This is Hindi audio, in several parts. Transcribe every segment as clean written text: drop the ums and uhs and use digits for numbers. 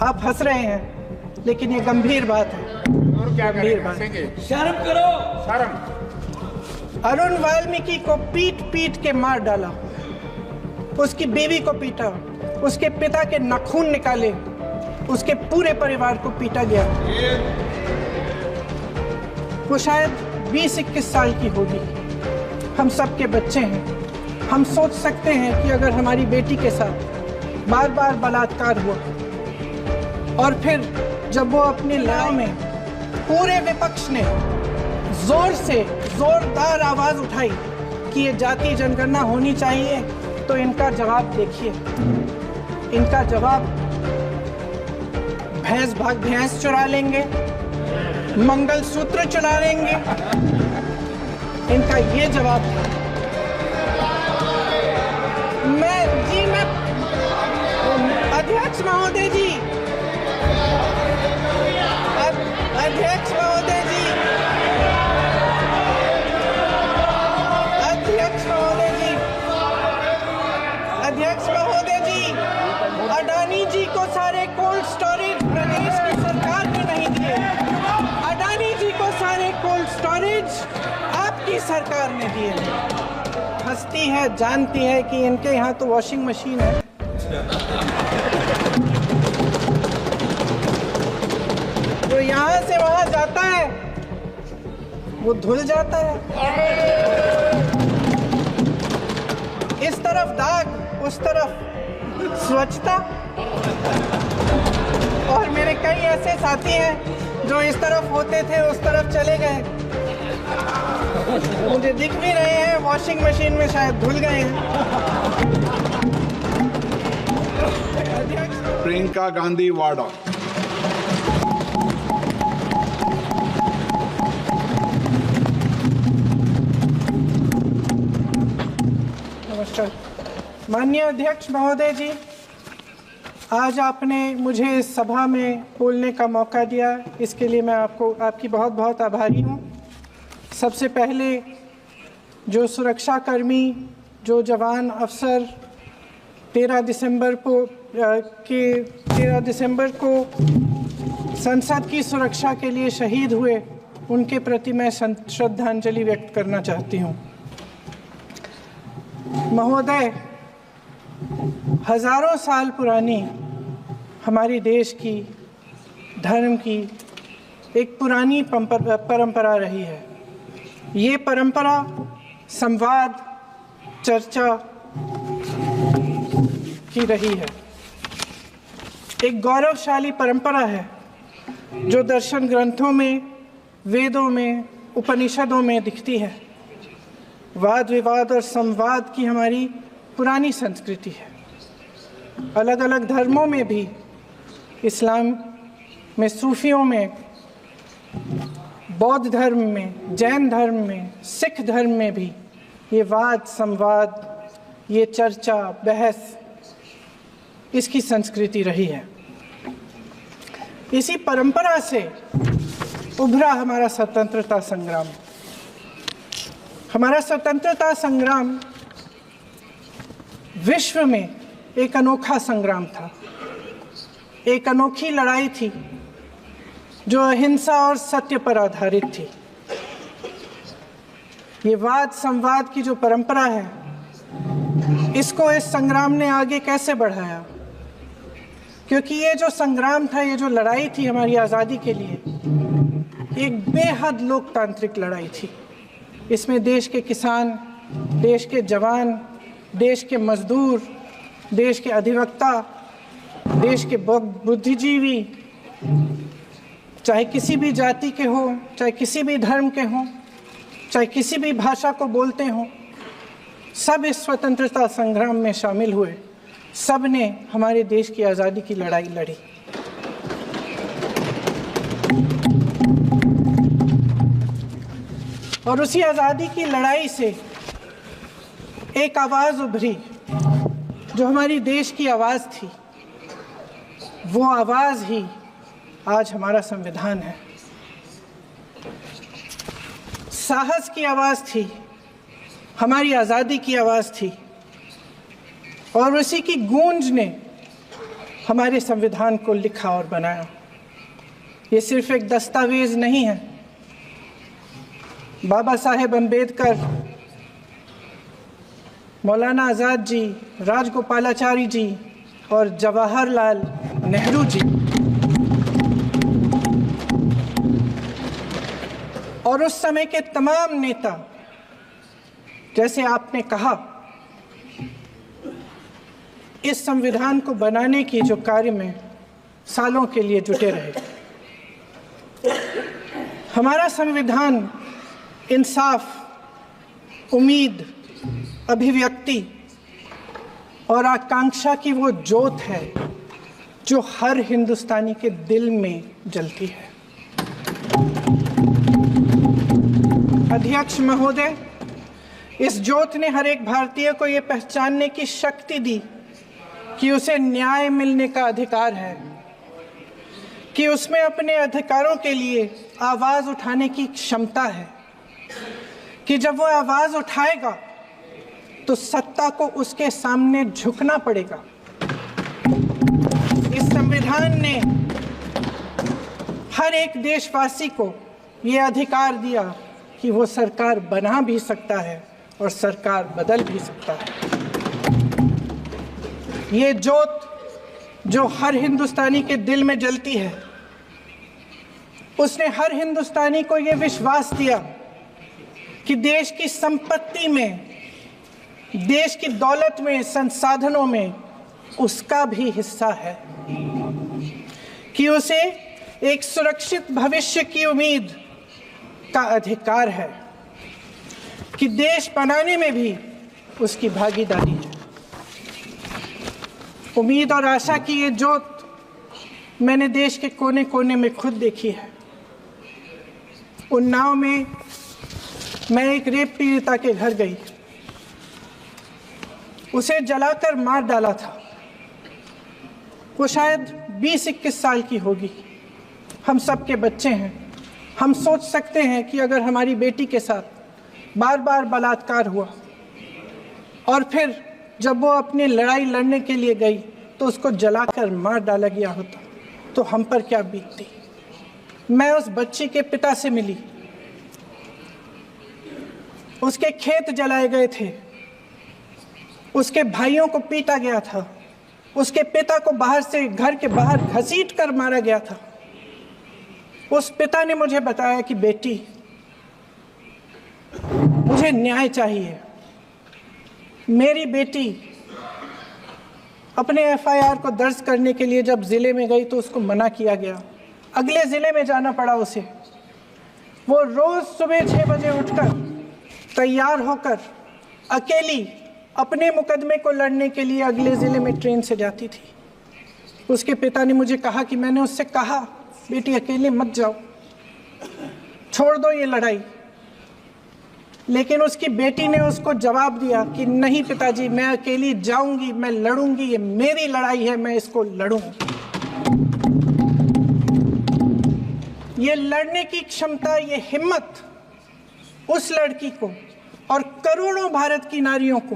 आप हंस रहे हैं, लेकिन ये गंभीर बात है। और क्या करेंगे? शर्म करो। शर्म। अरुण वाल्मीकि को पीट पीट के मार डाला, उसकी बीवी को पीटा, उसके पिता के नाखून निकाले, उसके पूरे परिवार को पीटा गया। वो शायद 20-21 साल की होगी। हम सबके बच्चे हैं। हम सोच सकते हैं कि अगर हमारी बेटी के साथ बार बार बलात्कार हुआ और फिर जब वो अपनी लड़ाई में पूरे विपक्ष ने जोर से जोरदार आवाज उठाई कि ये जाति जनगणना होनी चाहिए, तो इनका जवाब देखिए। इनका जवाब भैंस भाग भैंस चुरा लेंगे, मंगलसूत्र चुरा लेंगे, इनका ये जवाब था। मैं अध्यक्ष महोदय जी, अध्यक्ष महोदय जी, अध्यक्ष महोदय जी, अध्यक्ष महोदय जी, अडानी जी को सारे कोल्ड स्टोरेज प्रदेश की सरकार ने नहीं दिए। अडानी जी को सारे कोल्ड स्टोरेज आपकी सरकार ने दिए। हंसती है, जानती है कि इनके यहाँ तो वॉशिंग मशीन है। तो यहाँ से वहां जाता है, वो धुल जाता है। इस तरफ दाग, उस तरफ स्वच्छता। और मेरे कई ऐसे साथी हैं जो इस तरफ होते थे, उस तरफ चले गए। मुझे दिख भी रहे हैं, वॉशिंग मशीन में शायद धुल गए हैं। प्रियंका गांधी वाड़ा। नमस्कार माननीय अध्यक्ष महोदय जी, आज आपने मुझे इस सभा में बोलने का मौका दिया, इसके लिए मैं आपकी बहुत बहुत आभारी हूँ। सबसे पहले जो सुरक्षाकर्मी, जो जवान अफसर 13 दिसंबर को संसद की सुरक्षा के लिए शहीद हुए, उनके प्रति मैं श्रद्धांजलि व्यक्त करना चाहती हूँ। महोदय, हजारों साल पुरानी हमारी देश की, धर्म की एक पुरानी परंपरा रही है। ये परंपरा संवाद, चर्चा की रही है। एक गौरवशाली परंपरा है जो दर्शन ग्रंथों में, वेदों में, उपनिषदों में दिखती है। वाद विवाद और संवाद की हमारी पुरानी संस्कृति है। अलग अलग धर्मों में भी, इस्लाम में, सूफियों में, बौद्ध धर्म में, जैन धर्म में, सिख धर्म में भी ये वाद संवाद, ये चर्चा बहस, इसकी संस्कृति रही है। इसी परंपरा से उभरा हमारा स्वतंत्रता संग्राम। हमारा स्वतंत्रता संग्राम विश्व में एक अनोखा संग्राम था, एक अनोखी लड़ाई थी जो अहिंसा और सत्य पर आधारित थी। ये वाद संवाद की जो परंपरा है, इसको इस संग्राम ने आगे कैसे बढ़ाया? क्योंकि ये जो संग्राम था, ये जो लड़ाई थी हमारी आज़ादी के लिए, एक बेहद लोकतांत्रिक लड़ाई थी। इसमें देश के किसान, देश के जवान, देश के मजदूर, देश के अधिवक्ता, देश के बुद्धिजीवी, चाहे किसी भी जाति के हो, चाहे किसी भी धर्म के हों, चाहे किसी भी भाषा को बोलते हों, सब इस स्वतंत्रता संग्राम में शामिल हुए। सब ने हमारे देश की आज़ादी की लड़ाई लड़ी। और उसी आज़ादी की लड़ाई से एक आवाज़ उभरी जो हमारी देश की आवाज़ थी। वो आवाज़ ही आज हमारा संविधान है। साहस की आवाज़ थी, हमारी आज़ादी की आवाज़ थी। और उसी की गूंज ने हमारे संविधान को लिखा और बनाया। ये सिर्फ एक दस्तावेज नहीं है। बाबा साहेब अम्बेडकर, मौलाना आज़ाद जी, राजगोपालाचारी जी और जवाहरलाल नेहरू जी और उस समय के तमाम नेता, जैसे आपने कहा, इस संविधान को बनाने की जो कार्य में सालों के लिए जुटे रहे। हमारा संविधान इंसाफ, उम्मीद, अभिव्यक्ति और आकांक्षा की वो ज्योत है जो हर हिंदुस्तानी के दिल में जलती है। अध्यक्ष महोदय, इस ज्योत ने हर एक भारतीय को ये पहचानने की शक्ति दी कि उसे न्याय मिलने का अधिकार है, कि उसमें अपने अधिकारों के लिए आवाज उठाने की क्षमता है, कि जब वो आवाज उठाएगा तो सत्ता को उसके सामने झुकना पड़ेगा। इस संविधान ने हर एक देशवासी को ये अधिकार दिया कि वो सरकार बना भी सकता है और सरकार बदल भी सकता है। ये ज्योत जो हर हिंदुस्तानी के दिल में जलती है, उसने हर हिंदुस्तानी को ये विश्वास दिया कि देश की संपत्ति में, देश की दौलत में, संसाधनों में उसका भी हिस्सा है, कि उसे एक सुरक्षित भविष्य की उम्मीद का अधिकार है, कि देश बनाने में भी उसकी भागीदारी है। उम्मीद और आशा की ये ज्योत मैंने देश के कोने कोने में खुद देखी है। उन्नाव में मैं एक रेप पीड़िता के घर गई, उसे जलाकर मार डाला था। वो शायद 20-21 साल की होगी। हम सब के बच्चे हैं। हम सोच सकते हैं कि अगर हमारी बेटी के साथ बार बार बलात्कार हुआ और फिर जब वो अपनी लड़ाई लड़ने के लिए गई तो उसको जलाकर मार डाला गया होता तो हम पर क्या बीतती। मैं उस बच्ची के पिता से मिली। उसके खेत जलाए गए थे, उसके भाइयों को पीटा गया था, उसके पिता को बाहर से, घर के बाहर घसीट कर मारा गया था। उस पिता ने मुझे बताया कि बेटी, मुझे न्याय चाहिए। मेरी बेटी अपने एफआईआर को दर्ज करने के लिए जब जिले में गई तो उसको मना किया गया। अगले जिले में जाना पड़ा उसे। वो रोज सुबह 6 बजे उठकर तैयार होकर अकेली अपने मुकदमे को लड़ने के लिए अगले ज़िले में ट्रेन से जाती थी। उसके पिता ने मुझे कहा कि मैंने उससे कहा, बेटी अकेले मत जाओ, छोड़ दो ये लड़ाई। लेकिन उसकी बेटी ने उसको जवाब दिया कि नहीं पिताजी, मैं अकेली जाऊंगी, मैं लड़ूंगी, ये मेरी लड़ाई है, मैं इसको लड़ूंगी। ये लड़ने की क्षमता, ये हिम्मत उस लड़की को और करोड़ों भारत की नारियों को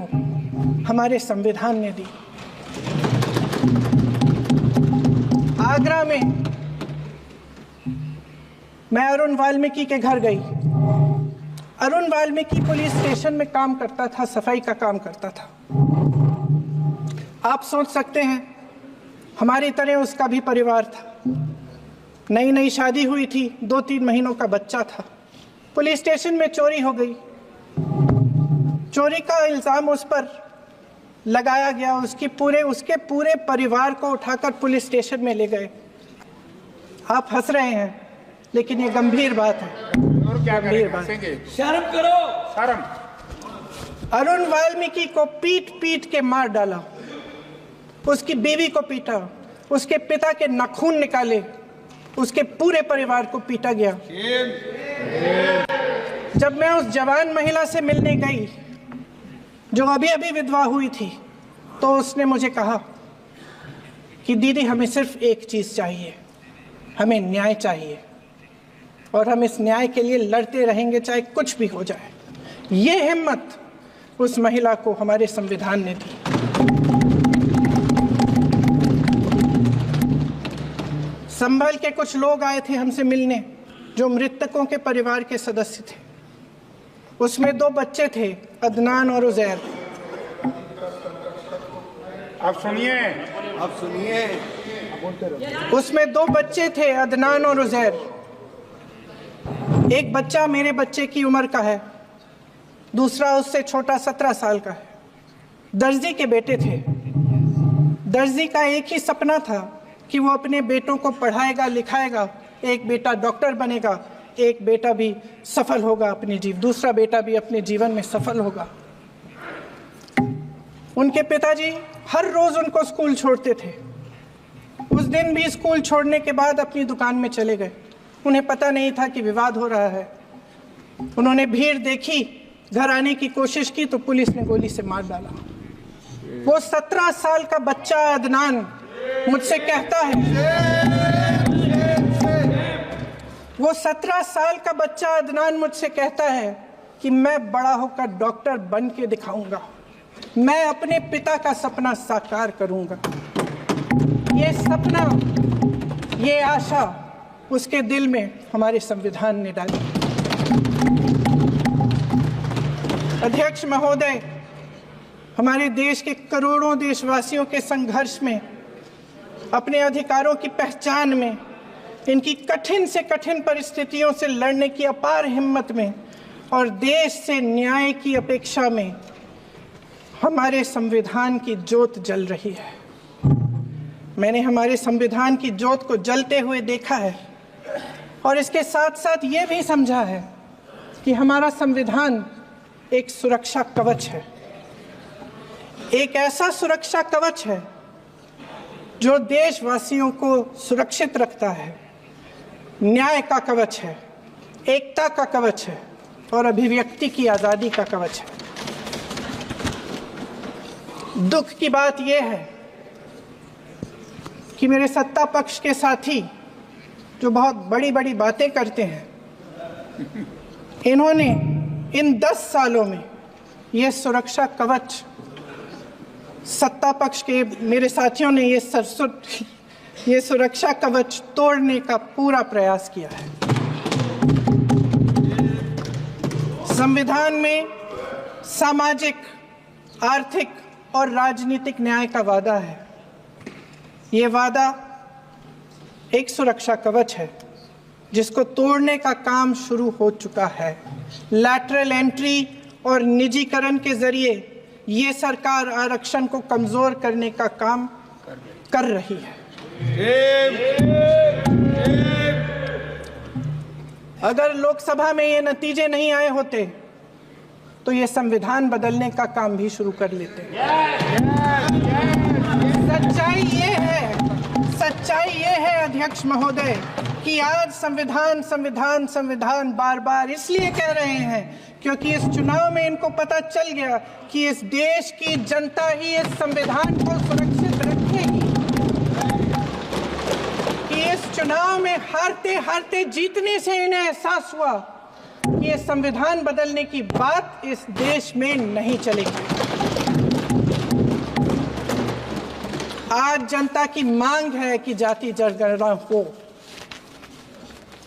हमारे संविधान ने दी। आगरा में मैं अरुण वाल्मीकि के घर गई। अरुण वाल्मीकि पुलिस स्टेशन में काम करता था, सफाई का काम करता था। आप सोच सकते हैं हमारी तरह उसका भी परिवार था। नई नई शादी हुई थी, 2-3 महीनों का बच्चा था। पुलिस स्टेशन में चोरी हो गई। चोरी का इल्जाम उस पर लगाया गया। उसके पूरे परिवार को उठाकर पुलिस स्टेशन में ले गए। आप हंस रहे हैं, लेकिन ये गंभीर बात है। और क्या गंभीर बात। शर्म करो, शर्म। अरुण वाल्मीकि को पीट पीट के मार डाला, उसकी बीवी को पीटा, उसके पिता के नाखून निकाले, उसके पूरे परिवार को पीटा गया। जब मैं उस जवान महिला से मिलने गई जो अभी अभी विधवा हुई थी, तो उसने मुझे कहा कि दीदी, हमें सिर्फ एक चीज़ चाहिए, हमें न्याय चाहिए और हम इस न्याय के लिए लड़ते रहेंगे, चाहे कुछ भी हो जाए। ये हिम्मत उस महिला को हमारे संविधान ने दी। संभल के कुछ लोग आए थे हमसे मिलने जो मृतकों के परिवार के सदस्य थे। उसमें 2 बच्चे थे, अदनान और उजैर। अब सुनिए। उसमें 2 बच्चे थे, अदनान और उजैर। एक बच्चा मेरे बच्चे की उम्र का है, दूसरा उससे छोटा 17 साल का है। दर्जी के बेटे थे। दर्जी का एक ही सपना था कि वो अपने बेटों को पढ़ाएगा लिखाएगा। एक बेटा डॉक्टर बनेगा, एक बेटा भी सफल होगा दूसरा बेटा भी अपने जीवन में सफल होगा। उनके पिताजी हर रोज उनको स्कूल छोड़ते थे। उस दिन भी स्कूल छोड़ने के बाद अपनी दुकान में चले गए। उन्हें पता नहीं था कि विवाद हो रहा है। उन्होंने भीड़ देखी, घर आने की कोशिश की तो पुलिस ने गोली से मार डाला। वो 17 साल का बच्चा अदनान मुझसे कहता है, वो 17 साल का बच्चा अदनान मुझसे कहता है कि मैं बड़ा होकर डॉक्टर बन के दिखाऊंगा, मैं अपने पिता का सपना साकार करूंगा। ये सपना, ये आशा उसके दिल में हमारे संविधान ने डाली। अध्यक्ष महोदय, हमारे देश के करोड़ों देशवासियों के संघर्ष में, अपने अधिकारों की पहचान में, इनकी कठिन से कठिन परिस्थितियों से लड़ने की अपार हिम्मत में और देश से न्याय की अपेक्षा में हमारे संविधान की ज्योत जल रही है। मैंने हमारे संविधान की ज्योत को जलते हुए देखा है और इसके साथ साथ ये भी समझा है कि हमारा संविधान एक सुरक्षा कवच है। एक ऐसा सुरक्षा कवच है जो देशवासियों को सुरक्षित रखता है, न्याय का कवच है, एकता का कवच है और अभिव्यक्ति की आज़ादी का कवच है। दुख की बात यह है कि मेरे सत्ता पक्ष के साथी जो बहुत बड़ी बड़ी बातें करते हैं, इन्होंने इन 10 सालों में ये सुरक्षा कवच, सत्ता पक्ष के मेरे साथियों ने ये सुरक्षा कवच तोड़ने का पूरा प्रयास किया है। संविधान में सामाजिक, आर्थिक और राजनीतिक न्याय का वादा है। ये वादा एक सुरक्षा कवच है जिसको तोड़ने का काम शुरू हो चुका है। लैटरल एंट्री और निजीकरण के जरिए ये सरकार आरक्षण को कमजोर करने का काम कर रही है। अगर लोकसभा में ये नतीजे नहीं आए होते तो ये संविधान बदलने का काम भी शुरू कर लेते। सच्चाई ये है अध्यक्ष महोदय कि आज संविधान बार बार इसलिए कह रहे हैं क्योंकि इस चुनाव में इनको पता चल गया कि इस देश की जनता ही इस संविधान को सुरक्षित रखेगी, कि इस चुनाव में हारते हारते जीतने से इन्हें एहसास हुआ कि ये संविधान बदलने की बात इस देश में नहीं चलेगी। आज जनता की मांग है कि जाति जनगणना हो।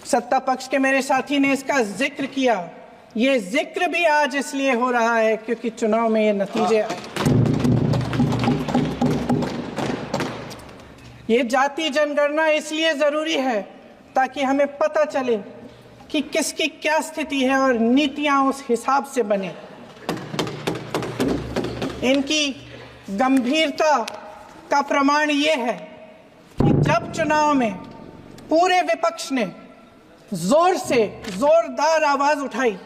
सत्ता पक्ष के मेरे साथी ने इसका जिक्र किया। ये जिक्र भी आज इसलिए हो रहा है क्योंकि चुनाव में ये नतीजे आए। ये जाति जनगणना इसलिए जरूरी है ताकि हमें पता चले कि किसकी क्या स्थिति है और नीतियां उस हिसाब से बने। इनकी गंभीरता का प्रमाण ये है कि जब चुनाव में पूरे विपक्ष ने जोरदार आवाज उठाई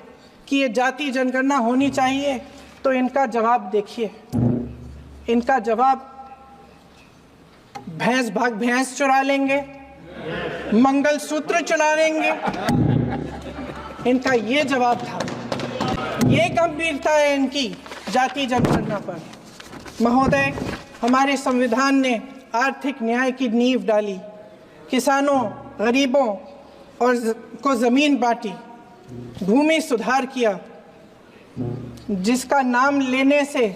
कि ये जाति जनगणना होनी चाहिए, तो इनका जवाब देखिए। इनका जवाब भैंस भाग भैंस चुरा लेंगे, मंगलसूत्र चुरा लेंगे, इनका ये जवाब था। ये गंभीरता है इनकी जाति जनगणना पर। महोदय, हमारे संविधान ने आर्थिक न्याय की नींव डाली, किसानों, गरीबों और को जमीन बांटी, भूमि सुधार किया, जिसका नाम लेने से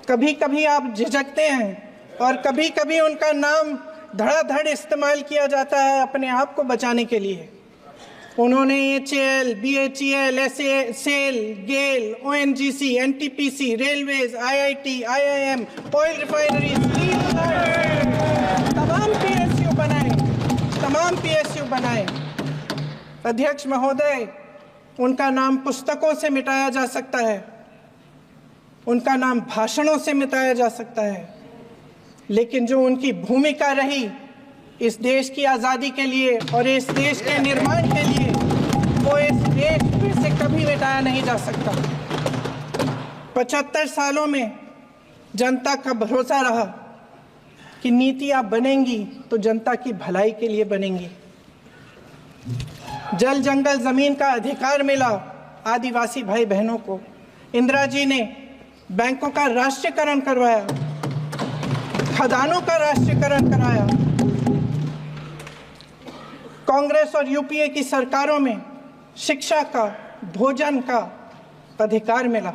कभी कभी आप झिझकते हैं और कभी कभी उनका नाम धड़ाधड़ इस्तेमाल किया जाता है अपने आप को बचाने के लिए। उन्होंने HAL, BHEL, SAIL, GAIL, ONGC, NTPC, railways, IIT, IIM, oil refinery, तमाम PSU बनाए। अध्यक्ष महोदय, उनका नाम पुस्तकों से मिटाया जा सकता है, उनका नाम भाषणों से मिटाया जा सकता है, लेकिन जो उनकी भूमिका रही इस देश की आज़ादी के लिए और इस देश के निर्माण के लिए, वो इस देश में से कभी मिटाया नहीं जा सकता। 75 सालों में जनता का भरोसा रहा कि नीतियाँ बनेंगी तो जनता की भलाई के लिए बनेंगी। जल जंगल जमीन का अधिकार मिला आदिवासी भाई बहनों को। इंदिरा जी ने बैंकों का राष्ट्रीयकरण करवाया, खदानों का राष्ट्रीयकरण कराया। कांग्रेस और यूपीए की सरकारों में शिक्षा का, भोजन का अधिकार मिला।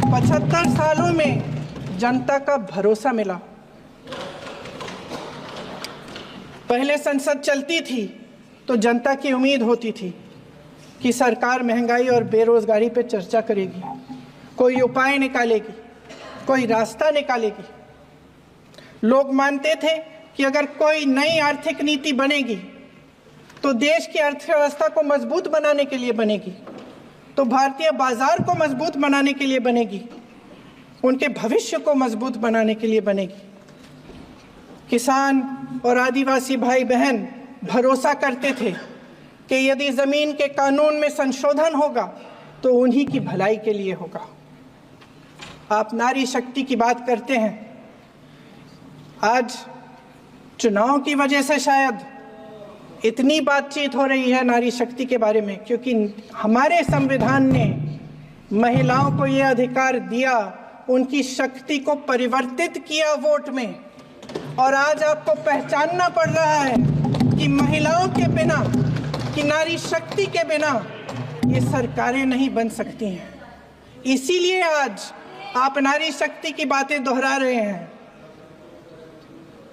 75 सालों में जनता का भरोसा मिला। पहले संसद चलती थी तो जनता की उम्मीद होती थी कि सरकार महंगाई और बेरोजगारी पर चर्चा करेगी, कोई उपाय निकालेगी, कोई रास्ता निकालेगी। लोग मानते थे कि अगर कोई नई आर्थिक नीति बनेगी तो देश की अर्थव्यवस्था को मजबूत बनाने के लिए बनेगी, तो भारतीय बाजार को मजबूत बनाने के लिए बनेगी, उनके भविष्य को मजबूत बनाने के लिए बनेगी। किसान और आदिवासी भाई बहन भरोसा करते थे कि यदि जमीन के कानून में संशोधन होगा तो उन्हीं की भलाई के लिए होगा। आप नारी शक्ति की बात करते हैं। आज चुनाव की वजह से शायद इतनी बातचीत हो रही है नारी शक्ति के बारे में, क्योंकि हमारे संविधान ने महिलाओं को यह अधिकार दिया, उनकी शक्ति को परिवर्तित किया वोट में। और आज आपको पहचानना पड़ रहा है कि महिलाओं के बिना, कि नारी शक्ति के बिना ये सरकारें नहीं बन सकती हैं। इसीलिए आज आप नारी शक्ति की बातें दोहरा रहे हैं।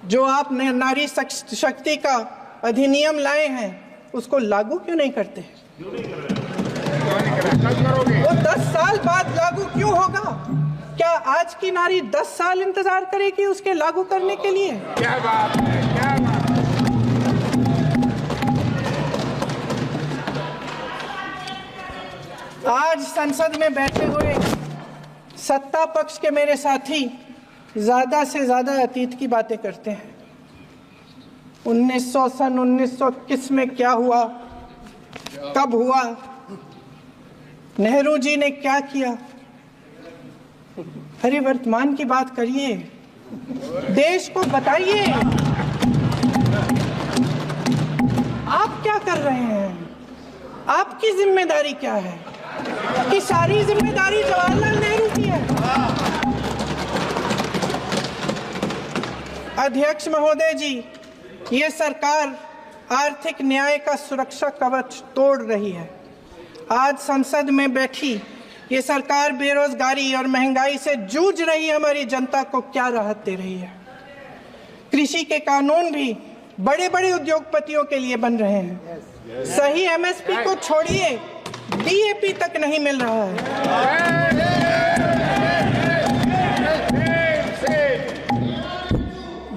जो आप नारी शक्ति का अधिनियम लाए हैं उसको लागू क्यों नहीं करते? वो 10 साल बाद लागू क्यों होगा? क्या आज की नारी 10 साल इंतजार करेगी उसके लागू करने के लिए? क्या बात है, क्या बात है। आज संसद में बैठे हुए सत्ता पक्ष के मेरे साथी ज्यादा से ज्यादा अतीत की बातें करते हैं। 1921 में क्या हुआ, कब हुआ, नेहरू जी ने क्या किया। अरे वर्तमान की बात करिए, देश को बताइए आप क्या कर रहे हैं, आपकी जिम्मेदारी क्या है? कि सारी जिम्मेदारी जवाहरलाल नेहरू की है। अध्यक्ष महोदय जी, ये सरकार आर्थिक न्याय का सुरक्षा कवच तोड़ रही है। आज संसद में बैठी ये सरकार बेरोजगारी और महंगाई से जूझ रही हमारी जनता को क्या राहत दे रही है? कृषि के कानून भी बड़े बड़े उद्योगपतियों के लिए बन रहे हैं। सही MSP को छोड़िए, DAP तक नहीं मिल रहा है।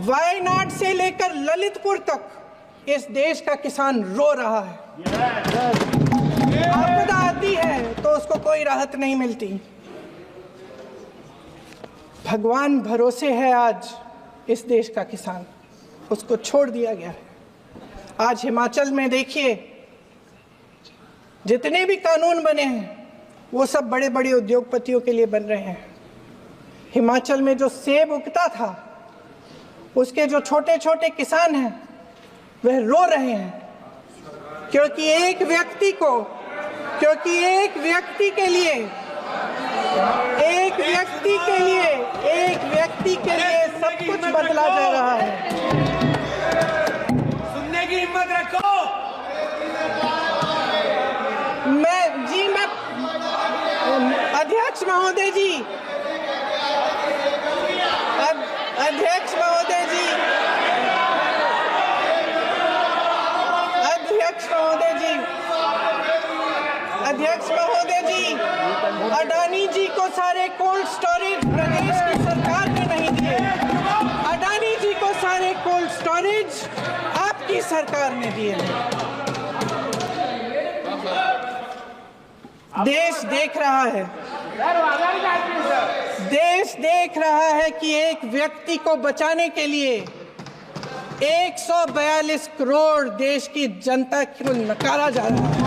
वायनाड से लेकर ललितपुर तक इस देश का किसान रो रहा है। आपदा आती है तो उसको कोई राहत नहीं मिलती। भगवान भरोसे है आज इस देश का किसान, उसको छोड़ दिया गया है। आज हिमाचल में देखिए, जितने भी कानून बने हैं वो सब बड़े बड़े उद्योगपतियों के लिए बन रहे हैं। हिमाचल में जो सेब उगता था उसके जो छोटे छोटे किसान हैं वह रो रहे हैं, क्योंकि एक व्यक्ति के लिए सब कुछ बदला जा रहा है। सुनने की हिम्मत रखो। अध्यक्ष महोदय जी, कोल्ड स्टोरेज आपकी सरकार ने दिए हैं। देश देख रहा है, देश देख रहा है कि एक व्यक्ति को बचाने के लिए 142 करोड़ देश की जनता को नकारा जा रहा है।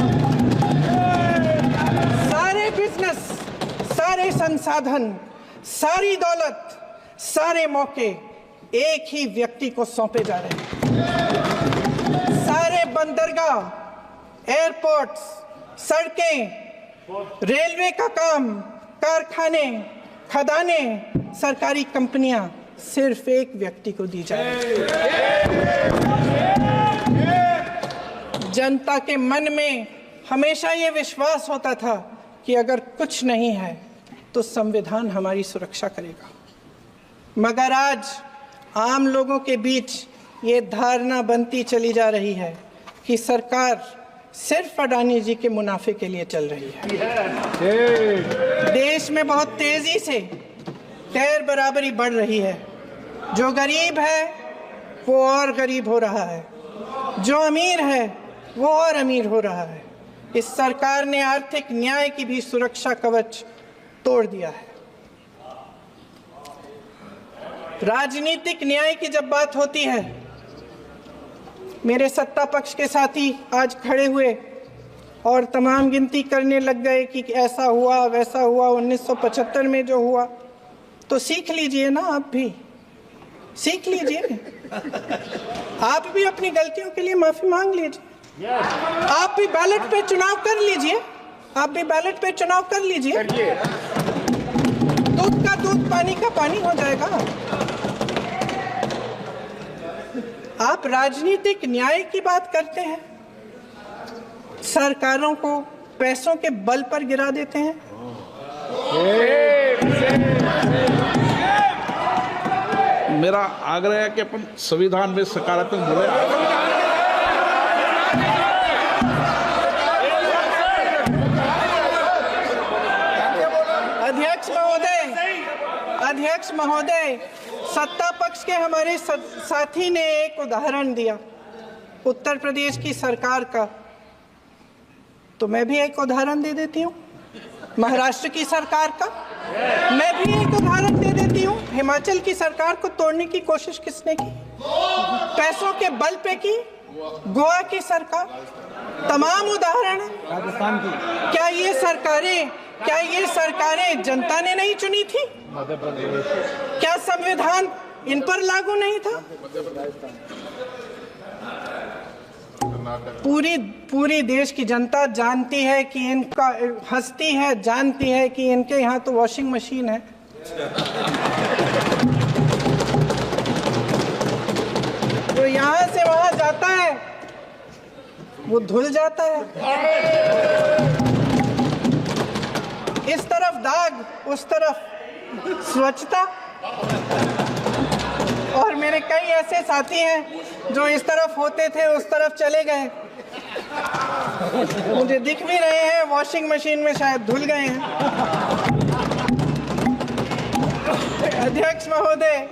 सारे बिजनेस, सारे संसाधन, सारी दौलत, सारे मौके एक ही व्यक्ति को सौंपे जा रहे हैं। सारे बंदरगाह, एयरपोर्ट्स, सड़कें, रेलवे का काम, कारखाने, खदाने, सरकारी कंपनियां सिर्फ एक व्यक्ति को दी जा रही है। जनता के मन में हमेशा ये विश्वास होता था कि अगर कुछ नहीं है तो संविधान हमारी सुरक्षा करेगा, मगर आज आम लोगों के बीच ये धारणा बनती चली जा रही है कि सरकार सिर्फ अडानी जी के मुनाफे के लिए चल रही है। देश में बहुत तेजी से गैर बराबरी बढ़ रही है। जो गरीब है वो और गरीब हो रहा है, जो अमीर है वो और अमीर हो रहा है। इस सरकार ने आर्थिक न्याय की भी सुरक्षा कवच तोड़ दिया है। राजनीतिक न्याय की जब बात होती है, मेरे सत्ता पक्ष के साथी आज खड़े हुए और तमाम गिनती करने लग गए कि ऐसा हुआ वैसा हुआ, 1975 में जो हुआ, तो सीख लीजिए ना, आप भी सीख लीजिए। आप भी अपनी गलतियों के लिए माफी मांग लीजिए। आप भी बैलेट पे चुनाव कर लीजिए, आप भी बैलेट पे चुनाव कर लीजिए। दूध का दूध, पानी का पानी हो जाएगा। आप राजनीतिक न्याय की बात करते हैं, सरकारों को पैसों के बल पर गिरा देते हैं। मेरा आग्रह है कि अपन संविधान में सकारात्मक बोले। अध्यक्ष महोदय, सत्ता पक्ष के हमारे साथी ने एक उदाहरण दिया उत्तर प्रदेश की सरकार का, तो मैं भी एक उदाहरण दे देती हूँ महाराष्ट्र की सरकार का। मैं भी एक उदाहरण दे देती हूँ हिमाचल की सरकार को तोड़ने की कोशिश किसने की, पैसों के बल पे की, गोवा की सरकार। तमाम उदाहरण राजस्थान की। क्या ये सरकारें जनता ने नहीं चुनी थी? क्या संविधान इन पर लागू नहीं था? पूरी देश की जनता जानती है कि इनका, हंसती है, जानती है कि इनके यहाँ तो वॉशिंग मशीन है। तो यहाँ से वहां जाता है वो धुल जाता है। इस तरफ दाग, उस तरफ स्वच्छता। और मेरे कई ऐसे साथी हैं जो इस तरफ होते थे उस तरफ चले गए, मुझे दिख भी रहे हैं, वॉशिंग मशीन में शायद धुल गए हैं। अध्यक्ष महोदय,